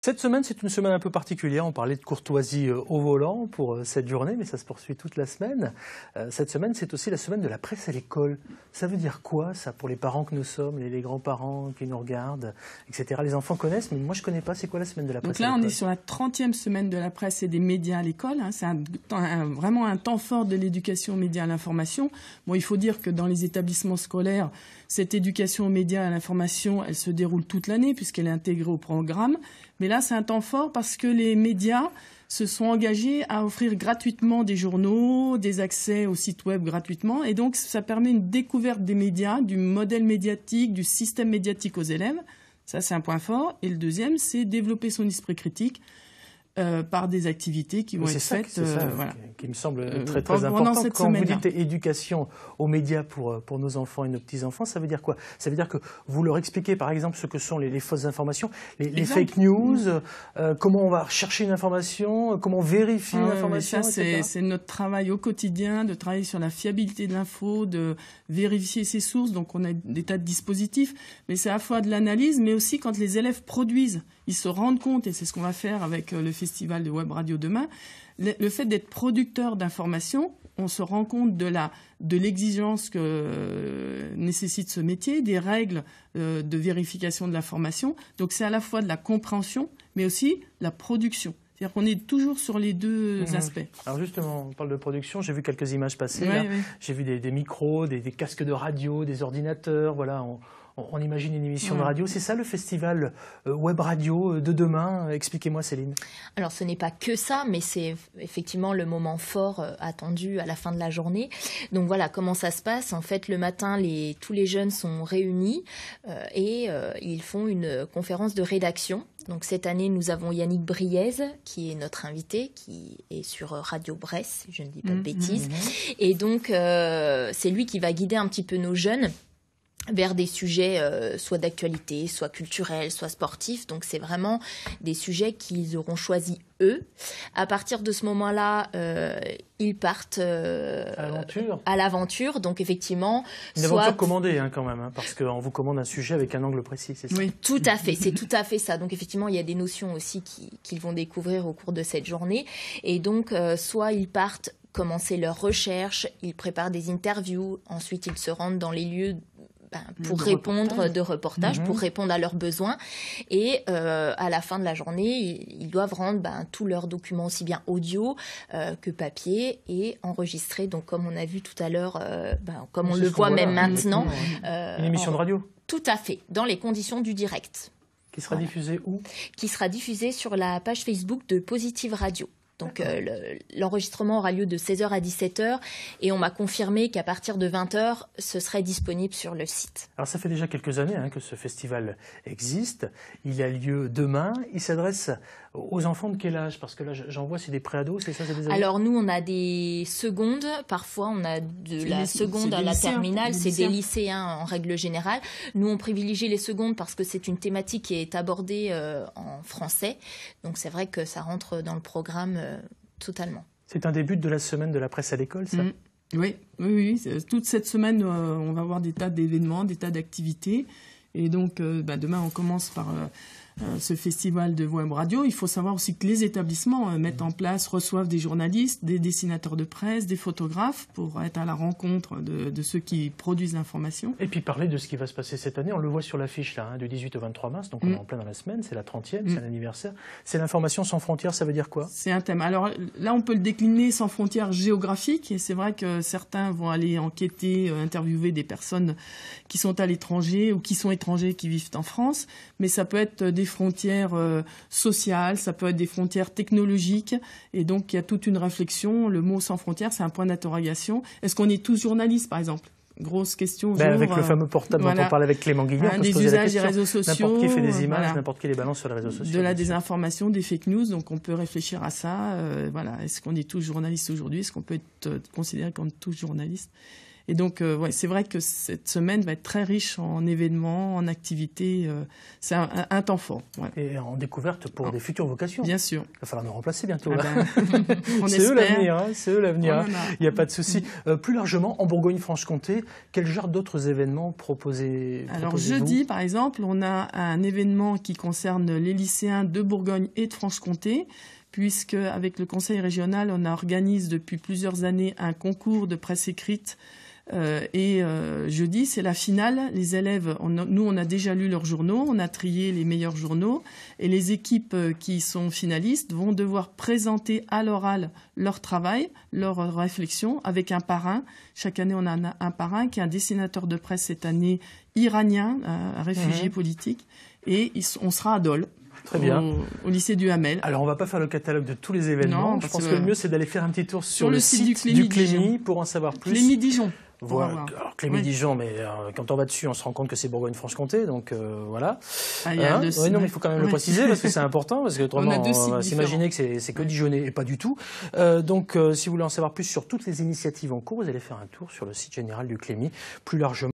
Cette semaine, c'est une semaine un peu particulière. On parlait de courtoisie au volant pour cette journée, mais ça se poursuit toute la semaine. Cette semaine, c'est aussi la semaine de la presse à l'école. Ça veut dire quoi, ça, pour les parents que nous sommes, les grands-parents qui nous regardent, etc. Les enfants connaissent, mais moi, je ne connais pas. C'est quoi la semaine de la presse à l'école? Donc là, on est sur la 30e semaine de la presse et des médias à l'école. C'est vraiment un temps fort de l'éducation aux médias à l'information. Bon, il faut dire que dans les établissements scolaires, cette éducation aux médias à l'information, elle se déroule toute l'année puisqu'elle est intégrée au programme. Mais là, c'est un temps fort parce que les médias se sont engagés à offrir gratuitement des journaux, des accès au site web gratuitement. Et donc, ça permet une découverte des médias, du modèle médiatique, du système médiatique aux élèves. Ça, c'est un point fort. Et le deuxième, c'est développer son esprit critique par des activités qui vont être faites. Voilà. Qui me semble très important. Quand vous dites éducation aux médias pour nos enfants et nos petits-enfants, ça veut dire quoi? Ça veut dire que vous leur expliquez, par exemple, ce que sont les fausses informations, les fake news, comment on va chercher une information, comment on vérifie une information, etc. C'est notre travail au quotidien, de travailler sur la fiabilité de l'info, de vérifier ses sources. Donc, on a des tas de dispositifs. Mais c'est à la fois de l'analyse, mais aussi quand les élèves produisent, ils se rendent compte, et c'est ce qu'on va faire avec le Festival de Web Radio demain, le fait d'être producteur d'informations, on se rend compte de l'exigence que nécessite ce métier, des règles de vérification de l'information. Donc c'est à la fois de la compréhension, mais aussi la production. C'est-à-dire qu'on est toujours sur les deux aspects. Alors justement, on parle de production, j'ai vu quelques images passer. Oui. J'ai vu des micros, des casques de radio, des ordinateurs, voilà. On imagine une émission de radio. C'est ça le festival Web Radio de demain? Expliquez-moi, Céline. Alors, ce n'est pas que ça, mais c'est effectivement le moment fort attendu à la fin de la journée. Donc voilà, comment ça se passe? En fait, le matin, tous les jeunes sont réunis et ils font une conférence de rédaction. Donc cette année, nous avons Yannick Briez, qui est notre invité, qui est sur Radio Bresse, si je ne dis pas de bêtises. Et donc, c'est lui qui va guider un petit peu nos jeunes vers des sujets soit d'actualité, soit culturels, soit sportifs. Donc, c'est vraiment des sujets qu'ils auront choisis eux. À partir de ce moment-là, ils partent à l'aventure. Donc, effectivement... Une aventure commandée, quand même, parce qu'on vous commande un sujet avec un angle précis, c'est ça? Oui, tout à fait. C'est tout à fait ça. Donc, effectivement, il y a des notions aussi qu'ils vont découvrir au cours de cette journée. Et donc, soit ils partent commencer leurs recherches, ils préparent des interviews, ensuite ils se rendent dans les lieux pour répondre de reportage, pour répondre à leurs besoins. Et à la fin de la journée, ils doivent rendre tous leurs documents, aussi bien audio que papier, et enregistrer. Donc, comme on a vu tout à l'heure, comme on le voit même maintenant. Une émission de radio? Tout à fait, dans les conditions du direct. Qui sera diffusée où? Qui sera diffusée sur la page Facebook de Positive Radio. Donc l'enregistrement aura lieu de 16h à 17h et on m'a confirmé qu'à partir de 20h, ce serait disponible sur le site. Alors ça fait déjà quelques années que ce festival existe. Il a lieu demain. Il s'adresse aux enfants de quel âge? Parce que là, j'en vois, c'est des préados, c'est ça, c'est des ados? Alors nous, on a des secondes. Parfois, on a de la seconde à la terminale. C'est des lycéens en règle générale. Nous, on privilégie les secondes parce que c'est une thématique qui est abordée en français. Donc c'est vrai que ça rentre dans le programme totalement. C'est un des buts de la semaine de la presse à l'école, ça? Oui. Toute cette semaine, on va avoir des tas d'événements, des tas d'activités. Et donc, demain, on commence par ce festival de Web Radio. Il faut savoir aussi que les établissements mettent en place, reçoivent des journalistes, des dessinateurs de presse, des photographes pour être à la rencontre de ceux qui produisent l'information. Et puis parler de ce qui va se passer cette année. On le voit sur l'affiche là, du 18 au 23 mars, donc on est en plein dans la semaine, c'est la 30e, c'est l'anniversaire. C'est l'information sans frontières, ça veut dire quoi? C'est un thème. Alors là, on peut le décliner sans frontières géographiques, et c'est vrai que certains vont aller enquêter, interviewer des personnes qui sont à l'étranger ou qui sont étrangers, qui vivent en France, mais ça peut être des frontières sociales, ça peut être des frontières technologiques, et donc il y a toute une réflexion. Le mot sans frontières, c'est un point d'interrogation. Est-ce qu'on est tous journalistes, par exemple? Grosse question. Avec le fameux portable dont on parle avec Clément Guillon, des usages des réseaux sociaux. N'importe qui fait des images, n'importe qui les balance sur les réseaux sociaux. De la désinformation, des fake news, donc on peut réfléchir à ça. Est-ce qu'on est tous journalistes aujourd'hui? Est-ce qu'on peut être considéré comme tous journalistes? Et donc, c'est vrai que cette semaine va être très riche en événements, en activités. C'est un temps fort. Ouais. Et en découverte pour des futures vocations. Bien sûr. Il va falloir nous remplacer bientôt. C'est eux l'avenir. C'est eux l'avenir. Il n'y a pas de souci. Plus largement, en Bourgogne-Franche-Comté, quel genre d'autres événements proposez-vous? Alors jeudi, par exemple, on a un événement qui concerne les lycéens de Bourgogne et de Franche-Comté, puisque avec le conseil régional, on organise depuis plusieurs années un concours de presse écrite. Jeudi, c'est la finale. Les élèves, nous, on a déjà lu leurs journaux, on a trié les meilleurs journaux, et les équipes qui sont finalistes vont devoir présenter à l'oral leur travail, leur réflexion, avec un parrain. Chaque année, on a un parrain qui est un dessinateur de presse cette année iranien, un réfugié politique, et on sera à Dole. Très bien. Au lycée du Hamel. Alors, on ne va pas faire le catalogue de tous les événements. Non, je pense que le mieux, c'est d'aller faire un petit tour sur le site du Clémy pour en savoir plus. Clémy-Dijon. Voilà. Alors, Clémy-Dijon, mais quand on va dessus, on se rend compte que c'est Bourgogne-Franche-Comté, donc voilà. Non, mais il faut quand même le préciser, parce que c'est important, parce qu'autrement, on va s'imaginer que c'est que Dijonais, et pas du tout. Donc, si vous voulez en savoir plus sur toutes les initiatives en cours, vous allez faire un tour sur le site général du Clémy, plus largement.